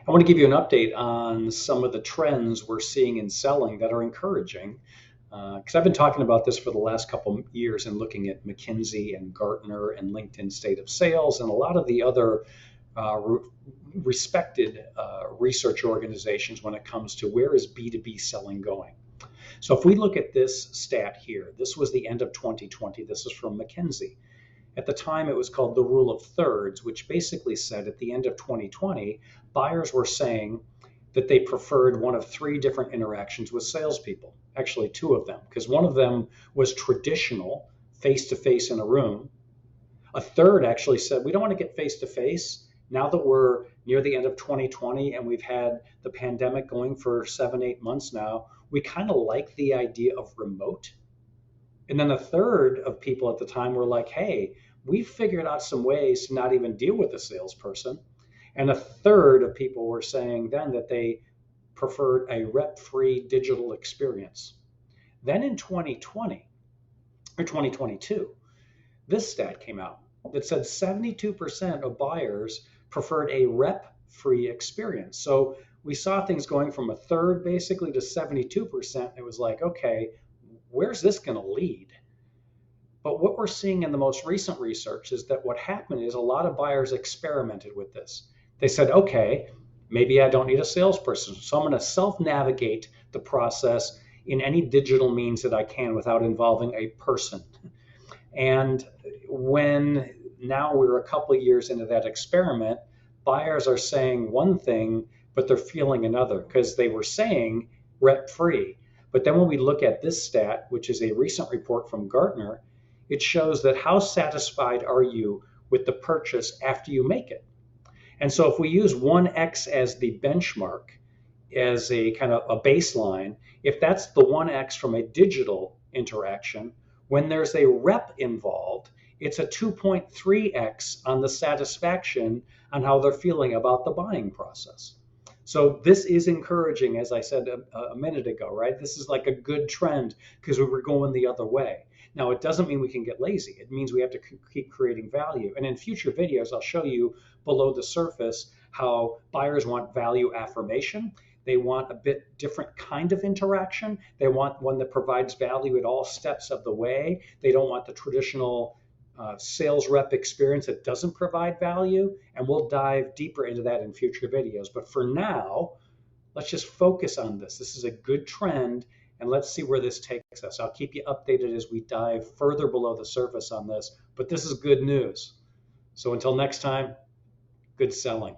I want to give you an update on some of the trends we're seeing in selling that are encouraging. Because I've been talking about this for the last couple of years and looking at McKinsey and Gartner and LinkedIn State of Sales and a lot of the other re- respected research organizations when it comes to where is B2B selling going. So if we look at this stat here, this was the end of 2020. This is from McKinsey. At the time, it was called the rule of thirds, which basically said at the end of 2020, buyers were saying that they preferred one of three different interactions with salespeople. Actually, two of them, because one of them was traditional, face to face in a room. A third actually said, we don't want to get face to face. Now that we're near the end of 2020 and we've had the pandemic going for 7, 8 months now, we kind of like the idea of remote. And then a third of people at the time were like, hey, we figured out some ways to not even deal with a salesperson. And a third of people were saying then that they preferred a rep-free digital experience. Then in 2020 or 2022, this stat came out that said 72% of buyers preferred a rep-free experience. So we saw things going from a third basically to 72%. It was like, okay, where's this going to lead? But what we're seeing in the most recent research is that what happened is a lot of buyers experimented with this. They said, okay, maybe I don't need a salesperson, so I'm going to self-navigate the process in any digital means that I can without involving a person. And when now we're a couple of years into that experiment, buyers are saying one thing, but they're feeling another because they were saying rep-free. But then when we look at this stat, which is a recent report from Gartner, it shows that how satisfied are you with the purchase after you make it? And so if we use 1x as the benchmark, as a kind of a baseline, if that's the 1x from a digital interaction, when there's a rep involved, it's a 2.3x on the satisfaction on how they're feeling about the buying process. So this is encouraging, as I said a minute ago, right? This is like a good trend because we were going the other way. Now, it doesn't mean we can get lazy. It means we have to keep creating value. And in future videos, I'll show you below the surface how buyers want value affirmation. They want a bit different kind of interaction. They want one that provides value at all steps of the way. They don't want the traditional sales rep experience that doesn't provide value. And we'll dive deeper into that in future videos. But for now, let's just focus on this. This is a good trend, and let's see where this takes us. I'll keep you updated as we dive further below the surface on this, but this is good news. So until next time, good selling.